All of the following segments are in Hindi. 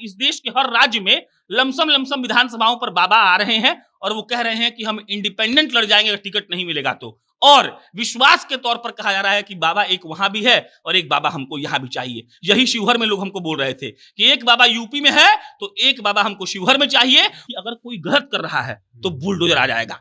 इस देश के हर राज्य में लमसम लमसम विधानसभाओं पर बाबा आ रहे हैं और वो कह रहे हैं कि हम इंडिपेंडेंट लड़ जाएंगे अगर टिकट नहीं मिलेगा तो। और विश्वास के तौर पर कहा जा रहा है कि बाबा एक वहां भी है और एक बाबा हमको यहां भी चाहिए। यही शिवहर में लोग हमको बोल रहे थे कि एक बाबा यूपी में है तो एक बाबा हमको शिवहर में चाहिए, कि अगर कोई गलत कर रहा है तो बुलडोजर आ जाएगा।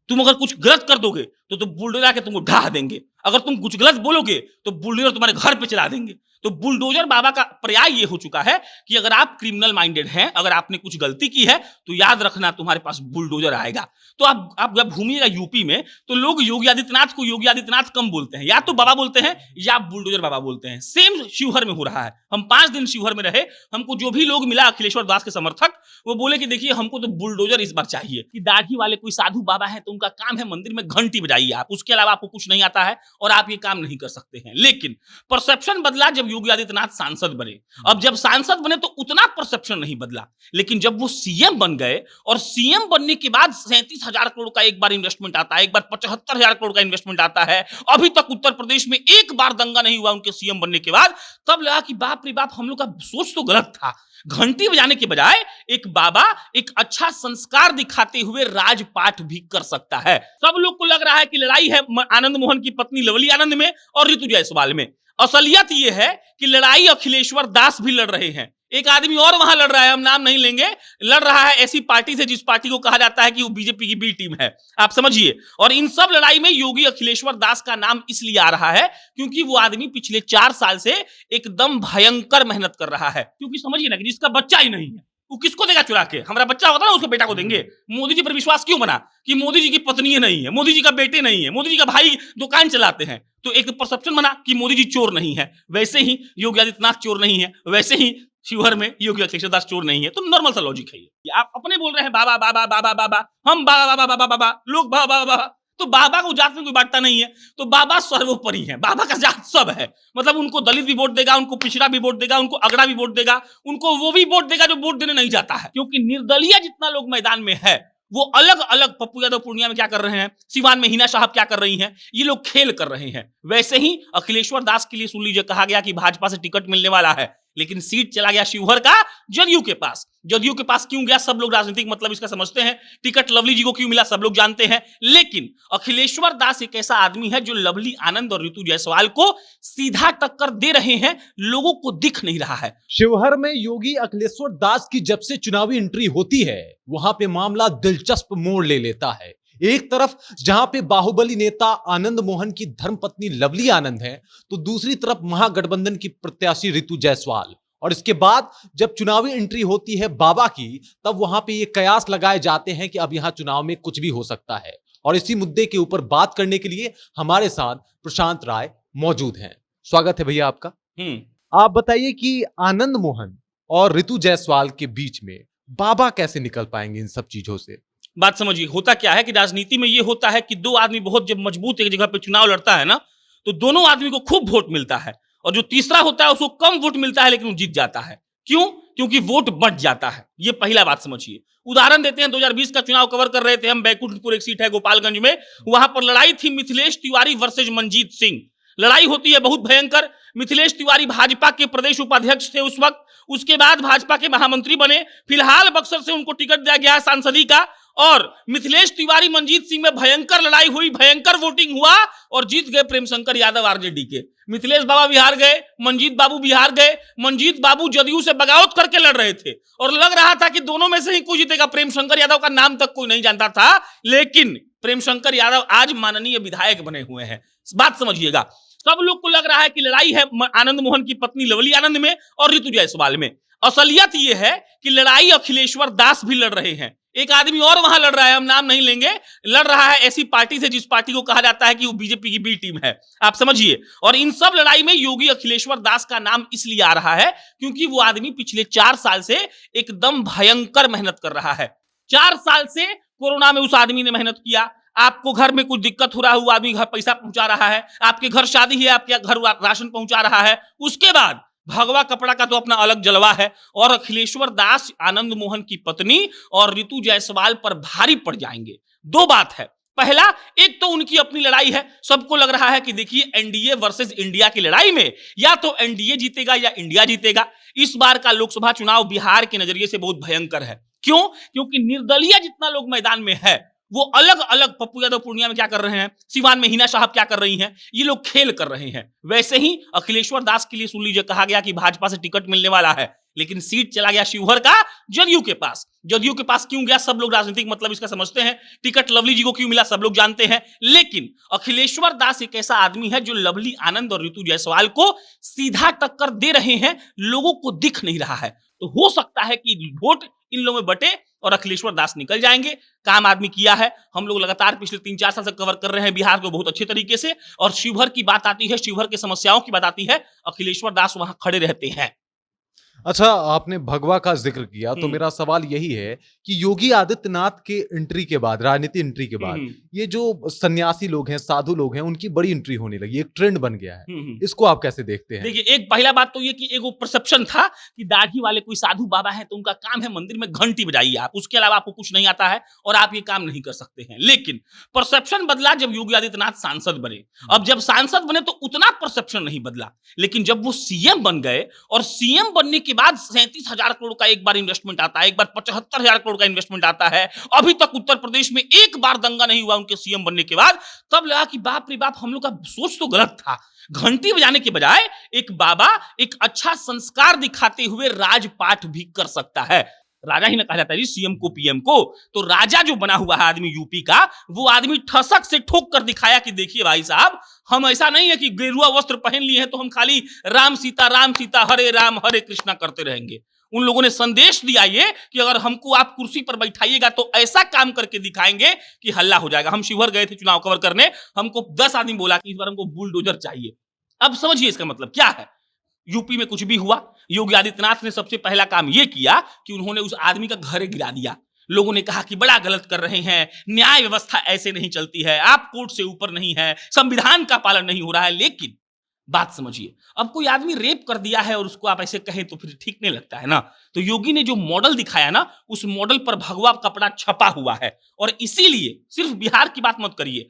तुम अगर कुछ गलत कर दोगे तो बुलडोजर आके तुमको ढा देंगे, अगर तुम कुछ गलत बोलोगे तो बुलडोजर तुम्हारे घर पे चला देंगे। तो बुलडोजर बाबा का पर्याय ये हो चुका है कि अगर आप क्रिमिनल माइंडेड हैं, अगर आपने कुछ गलती की है तो याद रखना तुम्हारे पास बुलडोजर आएगा। तो आप जब घूमिएगा यूपी में तो लोग योगी आदित्यनाथ को योगी आदित्यनाथ कम बोलते हैं, या तो बाबा बोलते हैं या बुलडोजर बाबा बोलते हैं। सेम शिवहर में हो रहा है। हम 5 दिन शिवहर में रहे, हमको जो भी लोग मिला अखिलेश्वर दास के समर्थक, वो बोले कि देखिए हमको तो बुलडोजर इस बार चाहिए, कि दाढ़ी वाले कोई साधु बाबा है तो उनका काम है मंदिर में घंटी बजाइए आप, उसके अलावा आपको कुछ नहीं आता है और आप ये काम नहीं कर सकते हैं। लेकिन परसेप्शन बदला जब योगी आदित्यनाथ सांसद बने। अब जब सांसद बने तो उतना परसेप्शन नहीं बदला, लेकिन जब वो सीएम बन गए और सीएम बनने के बाद 37,000 करोड़ का एक बार इन्वेस्टमेंट आता है, एक बार 75,000 करोड़ का इन्वेस्टमेंट आता है। अभी तक उत्तर प्रदेश में एक बार दंगा नहीं हुआ उनके सीएम बनने के बाद। तब लगा कि बाप रे बाप, हम लोग का सोच तो गलत था। घंटी बजाने के बजाय एक बाबा एक अच्छा संस्कार दिखाते हुए राजपाठ भी कर सकता है। सब लोग को लग रहा है कि लड़ाई है आनंद मोहन की पत्नी लवली आनंद में और ऋतु जायसवाल में। असलियत यह है कि लड़ाई अखिलेश्वर दास भी लड़ रहे हैं। एक आदमी और वहां लड़ रहा है, हम नाम नहीं लेंगे, लड़ रहा है ऐसी पार्टी से जिस पार्टी को कहा जाता है कि वो बीजेपी की बी टीम है, आप समझिए। और इन सब लड़ाई में योगी अखिलेश्वर दास का नाम इसलिए आ रहा है क्योंकि वो आदमी पिछले 4 साल से एकदम भयंकर मेहनत कर रहा है। क्योंकि समझिए ना कि जिसका बच्चा ही नहीं है वो किसको देगा चुरा के? हमारा बच्चा होता ना, उसके बेटा को देंगे। मोदी जी पर विश्वास क्यों बना कि मोदी जी की पत्नी नहीं है, मोदी जी का बेटे नहीं है, मोदी जी का भाई दुकान चलाते हैं, तो एक परसेप्शन बना कि मोदी जी चोर नहीं है। वैसे ही योगी आदित्यनाथ चोर नहीं है, वैसे ही शिवहर में योगी अखिलेश्वर दास चोर नहीं है। तो नॉर्मल सा लॉजिक है ये। आप अपने बोल रहे हैं बाबा बाबा बाबा बाबा, हम बाबा बाबा बाबा बाबा, लोग बाबा बाबा बाबा, तो बाबा को जात में कोई बांटता नहीं है। तो बाबा सर्वोपरि है, बाबा का जात सब है। मतलब उनको दलित भी वोट देगा, उनको पिछड़ा भी वोट देगा, उनको अगड़ा भी वोट देगा, उनको वो भी वोट देगा जो वोट देने नहीं जाता है। क्योंकि निर्दलीय जितना लोग मैदान में है वो अलग अलग, पप्पू यादव पूर्णिया में क्या कर रहे हैं, सिवान में हिना साहब क्या कर रही हैं, ये लोग खेल कर रहे हैं। वैसे ही अखिलेश्वर दास के लिए सुन लीजिए, कहा गया कि भाजपा से टिकट मिलने वाला है, लेकिन सीट चला गया शिवहर का जदयू के पास। जदयू के पास क्यों गया, सब लोग राजनीतिक मतलब इसका समझते हैं। टिकट लवली जी को क्यों मिला, सब लोग जानते हैं। लेकिन अखिलेश्वर दास एक ऐसा आदमी है जो लवली आनंद और ऋतु जायसवाल को सीधा टक्कर दे रहे हैं, लोगों को दिख नहीं रहा है। शिवहर में योगी अखिलेश्वर दास की जब से चुनावी एंट्री होती है, वहां पे मामला दिलचस्प मोड़ ले लेता है। एक तरफ जहां पे बाहुबली नेता आनंद मोहन की धर्मपत्नी लवली आनंद है, तो दूसरी तरफ महागठबंधन की प्रत्याशी ऋतु जायसवाल। और इसके बाद जब चुनावी एंट्री होती है बाबा की, तब वहां पे ये कयास लगाए जाते हैं कि अब यहां चुनाव में कुछ भी हो सकता है। और इसी मुद्दे के ऊपर बात करने के लिए हमारे साथ प्रशांत राय मौजूद हैं। स्वागत है भैया आपका। आप बताइए कि आनंद मोहन और ऋतु जायसवाल के बीच में बाबा कैसे निकल पाएंगे इन सब चीजों से? बात समझिए, होता क्या है कि राजनीति में ये होता है कि दो आदमी बहुत जब मजबूत एक जगह पे चुनाव लड़ता है ना, तो दोनों आदमी को खूब वोट मिलता है, और जो तीसरा होता है उसको कम वोट मिलता है लेकिन वो जीत जाता है। क्यों? क्योंकि वोट बंट जाता है। ये पहला बात समझिए। उदाहरण देते हैं, 2020 का चुनाव कवर कर रहे थे हम, बैकुंठपुर एक सीट है गोपालगंज में, वहां पर लड़ाई थी मिथिलेश तिवारी वर्सेज मंजीत सिंह। लड़ाई होती है बहुत भयंकर। मिथिलेश तिवारी भाजपा के प्रदेश उपाध्यक्ष थे उस वक्त, उसके बाद भाजपा के महामंत्री बने। फिलहाल बक्सर से उनको टिकट दिया गया सांसदी का, और मिथिलेश तिवारी मंजीत सिंह में भयंकर लड़ाई हुई, भयंकर वोटिंग हुआ और जीत गए प्रेमशंकर यादव आरजेडी के। मिथिलेश बाबा बिहार गए, मंजीत बाबू बिहार गए। मंजीत बाबू जदयू से बगावत करके लड़ रहे थे और लग रहा था कि दोनों में से ही कोई जीतेगा। प्रेमशंकर यादव का नाम तक कोई नहीं जानता था, लेकिन प्रेमशंकर यादव आज माननीय विधायक बने हुए हैं। बात समझिएगा। सब लोग को लग रहा है कि लड़ाई है आनंद मोहन की पत्नी लवली आनंद में और ऋतु जायसवाल में। असलियत यह है कि लड़ाई अखिलेश्वर दास भी लड़ रहे हैं। एक आदमी और वहां लड़ रहा है, हम नाम नहीं लेंगे, लड़ रहा है ऐसी पार्टी से जिस पार्टी को कहा जाता है कि वो बीजेपी की बी टीम है, आप समझिए। और इन सब लड़ाई में योगी अखिलेश्वर दास का नाम इसलिए आ रहा है क्योंकि वो आदमी पिछले 4 साल से एकदम भयंकर मेहनत कर रहा है। 4 साल से कोरोना में उस आदमी ने मेहनत किया। आपको घर में कुछ दिक्कत हो रहा है, वो आदमी घर पैसा पहुंचा रहा है। आपके घर शादी है, आपके घर राशन पहुंचा रहा है। उसके बाद भगवा कपड़ा का तो अपना अलग जलवा है। और अखिलेश्वर दास आनंद मोहन की पत्नी और ऋतु जायसवाल पर भारी पड़ जाएंगे। 2 बात है। पहला, एक तो उनकी अपनी लड़ाई है। सबको लग रहा है कि देखिए एनडीए वर्सेस इंडिया की लड़ाई में या तो एनडीए जीतेगा या इंडिया जीतेगा। इस बार का लोकसभा चुनाव बिहार के नजरिए से बहुत भयंकर है। क्यों? क्योंकि निर्दलीय जितना लोग मैदान में है वो अलग अलग, पप्पू यादव पूर्णिया में क्या कर रहे हैं, सिवान में हिना साहब क्या कर रही हैं, ये लोग खेल कर रहे हैं। वैसे ही अखिलेश्वर दास के लिए सुन लीजिए, कहा गया कि भाजपा से टिकट मिलने वाला है, लेकिन सीट चला गया शिवहर का जदयू के पास। जदयू के पास क्यों गया, सब लोग राजनीतिक मतलब इसका समझते हैं। टिकट लवली जी को क्यों मिला, सब लोग जानते हैं। लेकिन अखिलेश्वर दास एक ऐसा आदमी है जो लवली आनंद और ऋतु जायसवाल को सीधा टक्कर दे रहे हैं, लोगों को दिख नहीं रहा है। तो हो सकता है कि वोट इन लोगों में बटे और अखिलेश्वर दास निकल जाएंगे। काम आदमी किया है, हम लोग लगातार पिछले 3-4 साल से कवर कर रहे हैं बिहार को बहुत अच्छे तरीके से। और शिवहर की बात आती है, शिवहर की समस्याओं की बात आती है, अखिलेश्वर दास वहां खड़े रहते हैं। अच्छा, आपने भगवा का जिक्र किया तो मेरा सवाल यही है कि योगी आदित्यनाथ के एंट्री के बाद, राजनीति एंट्री के बाद, ये जो सन्यासी लोग हैं, साधु लोग हैं, उनकी बड़ी एंट्री होने लगी, एक ट्रेंड बन गया है। इसको आप कैसे देखते हैं? देखिए, एक पहला बात तो ये कि एक वो परसेप्शन था कि दाढ़ी वाले कोई साधु बाबा है तो उनका काम है मंदिर में घंटी बजाइए आप, उसके अलावा आपको कुछ नहीं आता है और आप ये काम नहीं कर सकते हैं। लेकिन परसेप्शन बदला जब योगी आदित्यनाथ सांसद बने। अब जब सांसद बने तो उतना परसेप्शन नहीं बदला, लेकिन जब वो सीएम बन गए और सीएम बनने के बाद 37,000 करोड़ का एक बार इन्वेस्टमेंट आता है, एक बार 75,000 करोड़ का इन्वेस्टमेंट आता है। अभी तक उत्तर प्रदेश में एक बार दंगा नहीं हुआ उनके सीएम बनने के बाद। तब लगा कि बाप रे बाप, हम लोग का सोच तो गलत था। घंटी बजाने के बजाय एक बाबा एक अच्छा संस्कार दिखाते हुए राजपाठ भी कर सकता है। राजा ही ना कहा जाता है जी सीएम को, पीएम को। तो राजा जो बना हुआ है आदमी यूपी का, वो आदमी ठसक से ठोक कर दिखाया कि देखिए भाई साहब, हम ऐसा नहीं है कि गेरुआ वस्त्र पहन लिए हैं तो हम खाली राम सीता हरे राम हरे कृष्णा करते रहेंगे। उन लोगों ने संदेश दिया ये कि अगर हमको आप कुर्सी पर बैठाइएगा तो ऐसा काम करके दिखाएंगे कि हल्ला हो जाएगा। हम शिवहर गए थे चुनाव कवर करने, हमको 10 आदमी बोला कि इस बार हमको बुलडोजर चाहिए। अब समझिए इसका मतलब क्या है। यूपी में कुछ भी हुआ, योगी आदित्यनाथ ने सबसे पहला काम यह किया कि उन्होंने उस आदमी का घर गिरा दिया। लोगों ने कहा कि बड़ा गलत कर रहे हैं, न्याय व्यवस्था ऐसे नहीं चलती है, आप कोर्ट से ऊपर नहीं है, संविधान का पालन नहीं हो रहा है। लेकिन बात समझिए, अब कोई आदमी रेप कर दिया है और उसको आप ऐसे कहें तो फिर ठीक नहीं लगता है ना। तो योगी ने जो मॉडल दिखाया ना, उस मॉडल पर भगवा कपड़ा छपा हुआ है। और इसीलिए सिर्फ बिहार की बात मत करिए,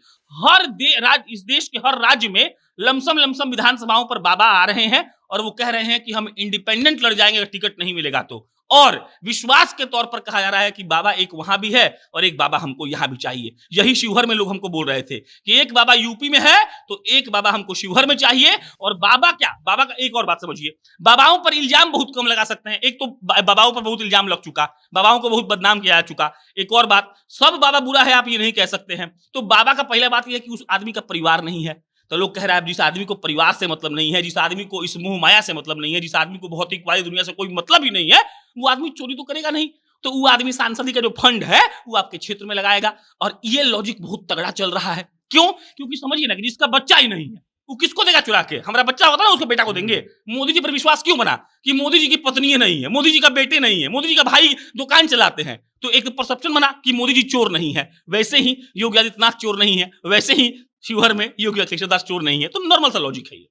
इस देश के हर राज्य में लमसम विधानसभाओं पर बाबा आ रहे हैं और वो कह रहे हैं कि हम इंडिपेंडेंट लड़ जाएंगे अगर टिकट नहीं मिलेगा तो। और विश्वास के तौर पर कहा जा रहा है कि बाबा एक वहां भी है और एक बाबा हमको यहां भी चाहिए। यही शिवहर में लोग हमको बोल रहे थे कि एक बाबा यूपी में है तो एक बाबा हमको शिवहर में चाहिए। और बाबा क्या, बाबा का एक और बात समझिए, बाबाओं पर इल्जाम बहुत कम लगा सकते हैं। एक तो बाबाओं पर बहुत इल्जाम लग चुका, बाबाओं को बहुत बदनाम किया जा चुका। एक और बात, सब बाबा बुरा है आप ये नहीं कह सकते हैं। तो बाबा का पहला बात यह है कि उस आदमी का परिवार नहीं है। तो लोग कह रहे हैं जिस आदमी को परिवार से मतलब नहीं है, जिस आदमी को इस मोह माया से मतलब नहीं है, जिस आदमी को भौतिक वाली दुनिया से कोई मतलब ही नहीं है, वो आदमी चोरी तो करेगा नहीं। तो वो आदमी सांसद का जो फंड है वो आपके क्षेत्र में लगाएगा। और ये लॉजिक बहुत तगड़ा चल रहा है। क्यों? क्योंकि समझिए ना कि जिसका बच्चा ही नहीं है वो किसको देगा चुरा के? हमारा बच्चा होता है ना, उसके बेटा को देंगे। मोदी जी पर विश्वास क्यों बना कि मोदी जी की पत्नी नहीं है, मोदी जी का बेटे नहीं है, मोदी जी का भाई दुकान चलाते हैं, तो एक परसेप्शन बना कि मोदी जी चोर नहीं है। वैसे ही योगी आदित्यनाथ चोर नहीं है, वैसे ही शिवहर में योगी अखिलेश्वर दास चोर नहीं है। तो नॉर्मल सा लॉजिक है ये।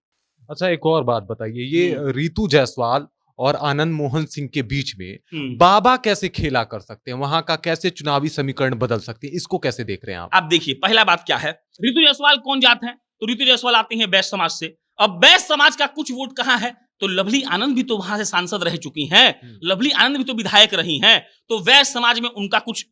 अच्छा, एक और बात बताइए, ये ऋतु जायसवाल और आनंद मोहन सिंह के बीच में बाबा कैसे खेला कर सकते हैं, वहां का कैसे चुनावी समीकरण बदल सकते हैं, इसको कैसे देख रहे हैं आप? आप देखिए, पहला बात क्या है, ऋतु जायसवाल कौन जात है? तो ऋतु जायसवाल आती है बैश्य समाज से। अब बैश्य समाज का कुछ वोट कहां है? तो लवली आनंद भी तो वहां से सांसद रह चुकी हैं, लवली आनंद भी तो विधायक रही हैं। तो वैश्य समाज में उनका कुछ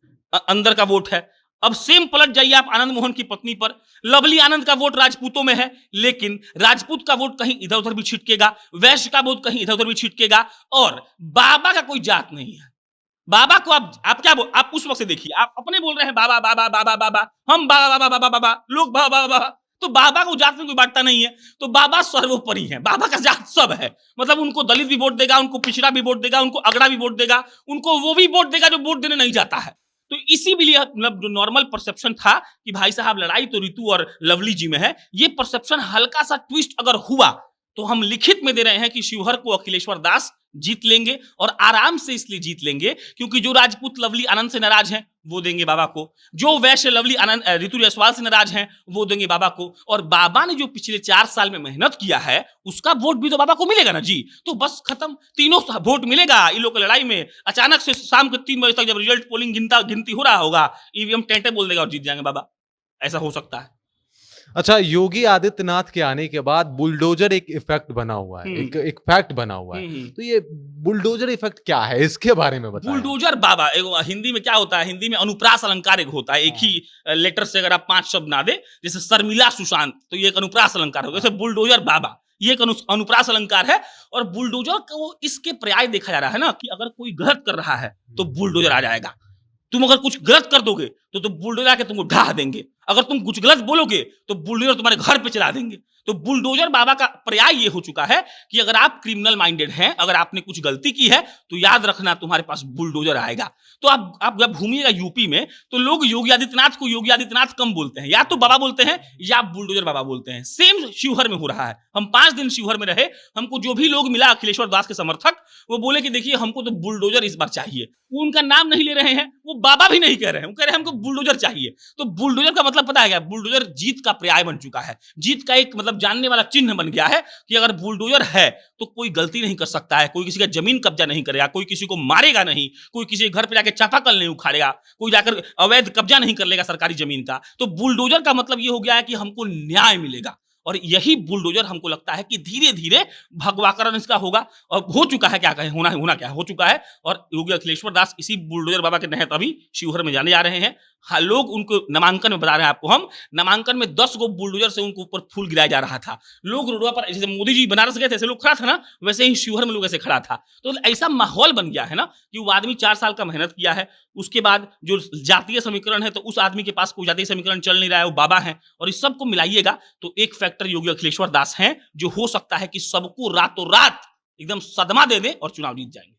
अंदर का वोट है। अब सेम पलट जाइए आप आनंद मोहन की पत्नी पर, लवली आनंद का वोट राजपूतों में है, लेकिन राजपूत का वोट कहीं इधर उधर भी छिटकेगा, वैश्य का वोट कहीं इधर उधर भी छिटकेगा। और बाबा का कोई जात नहीं है। बाबा को आप क्या आप उस वक्त से देखिए, आप अपने बोल रहे हैं बाबा बाबा बाबा बाबा, हम बाबा बाबा बाबा बाबा, लोग बाबा बाबा। तो बाबा को जात में कोई बांटता नहीं है। तो बाबा सर्वोपरि है, बाबा का जात सब है। मतलब उनको दलित भी वोट देगा, उनको पिछड़ा भी वोट देगा, उनको अगड़ा भी वोट देगा, उनको वो भी वोट देगा जो वोट देने नहीं जाता है। तो इसीलिए मतलब जो नॉर्मल परसेप्शन था कि भाई साहब लड़ाई तो ऋतु और लवली जी में है, ये परसेप्शन हल्का सा ट्विस्ट अगर हुआ तो हम लिखित में दे रहे हैं कि शिवहर को अखिलेश्वर दास जीत लेंगे। और आराम से इसलिए जीत लेंगे क्योंकि जो राजपूत लवली आनंद से नाराज हैं वो देंगे बाबा को, जो वैश्य लवली आनंद ऋतु जायसवाल से नाराज हैं वो देंगे बाबा को। और बाबा ने जो पिछले 4 साल में मेहनत किया है उसका वोट भी तो बाबा को मिलेगा ना जी। तो बस खत्म, तीनों वोट मिलेगा। इन लोग की लड़ाई में अचानक से शाम के 3 बजे तक जब रिजल्ट पोलिंग गिनती हो रहा होगा, ईवीएम टेंटे बोल देगा और जीत जाएंगे बाबा। ऐसा हो सकता है। अच्छा, योगी आदित्यनाथ के आने के बाद बुलडोजर एक इफेक्ट बना हुआ है, एक फैक्ट बना हुआ है। तो ये बुलडोजर इफेक्ट क्या है, इसके बारे में बताएं। बुलडोजर बाबा, हिंदी में क्या होता है, हिंदी में अनुप्रास अलंकार एक होता है, एक ही लेटर से अगर आप 5 शब्द ना दे, जैसे शर्मिला सुशांत, तो ये एक अनुप्रास अलंकार होगा। जैसे बुलडोजर बाबा, ये एक अनुप्रास अलंकार है। और बुलडोजर को इसके पर्याय देखा जा रहा है ना, कि अगर कोई गलत कर रहा है तो बुलडोजर आ जाएगा। तुम अगर कुछ गलत कर दोगे तो बुलडोजर आके तुमको ढा देंगे। अगर तुम कुछ गलत बोलोगे तो बुलडोजर तुम्हारे घर पे चला देंगे। तो बुलडोजर बाबा का पर्याय ये हो चुका है कि अगर आप क्रिमिनल माइंडेड हैं, अगर आपने कुछ गलती की है, तो याद रखना तुम्हारे पास बुलडोजर आएगा। तो आप जब घूमिएगा यूपी में, तो लोग योगी आदित्यनाथ को योगी आदित्यनाथ कम बोलते हैं, या तो बाबा बोलते हैं या बुलडोजर बाबा बोलते हैं। सेम शिवहर में हो रहा है। हम 5 दिन शिवहर में रहे, हमको जो भी लोग मिला अखिलेश्वर दास के समर्थक, वो बोले कि देखिए हमको तो बुलडोजर इस बार चाहिए। वो उनका नाम नहीं ले रहे हैं, वो बाबा भी नहीं कह रहे हैं, वो कह रहे हैं हमको बुलडोजर चाहिए। तो बुलडोजर का मतलब पता है क्या? बुलडोजर जीत का पर्याय बन चुका है, जीत का एक मतलब जानने वाला चिन्ह बन गया है कि अगर बुलडोजर है तो कोई गलती नहीं कर सकता है, कोई किसी का जमीन कब्जा नहीं करेगा, कोई किसी को मारेगा नहीं, कोई किसी घर पे जाके चापाकल नहीं उखाड़ेगा, कोई जाकर अवैध कब्जा नहीं कर लेगा सरकारी जमीन का। तो बुलडोजर का मतलब ये हो गया है कि हमको न्याय मिलेगा। और यही बुलडोजर हमको लगता है कि धीरे धीरे भगवाकरण इसका होगा, और हो चुका है। क्या कहें, होना क्या हो चुका है। और योगी अखिलेश्वर दास इसी बुलडोजर बाबा के तहत अभी शिवहर में जाने जा रहे हैं। हाँ, लोग उनको नामांकन में बता रहे हैं आपको, हम नामांकन में 10 गो बुलडोजर से उनके ऊपर फूल गिराया जा रहा था। लोग रोडवा पर, जैसे मोदी जी बनारस गए थे ऐसे लोग खड़ा था ना, वैसे ही शिवहर में लोग ऐसे खड़ा था। तो ऐसा माहौल बन गया है ना कि वो आदमी 4 साल का मेहनत किया है, उसके बाद जो जातीय समीकरण है, तो उस आदमी के पास कोई जातीय समीकरण चल नहीं रहा है, वो बाबा है। और इस सबको मिलाइएगा तो एक फैक्टर योगी अखिलेश्वर दास हैं, जो हो सकता है कि सबको रातों रात एकदम सदमा दे दे और चुनाव जीत जाएंगे।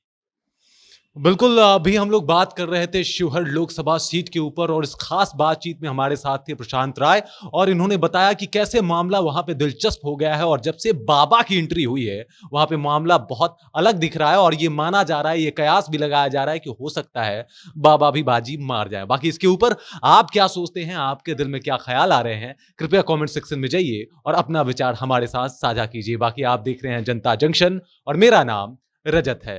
बिल्कुल, अभी हम लोग बात कर रहे थे शिवहर लोकसभा सीट के ऊपर, और इस खास बातचीत में हमारे साथ थे प्रशांत राय, और इन्होंने बताया कि कैसे मामला वहां पे दिलचस्प हो गया है। और जब से बाबा की एंट्री हुई है, वहां पे मामला बहुत अलग दिख रहा है, और ये माना जा रहा है, ये कयास भी लगाया जा रहा है कि हो सकता है बाबा भी बाजी मार जाए। बाकी इसके ऊपर आप क्या सोचते हैं, आपके दिल में क्या ख्याल आ रहे हैं, कृपया कॉमेंट सेक्शन में जाइए और अपना विचार हमारे साथ साझा कीजिए। बाकी आप देख रहे हैं जनता जंक्शन, और मेरा नाम रजत है।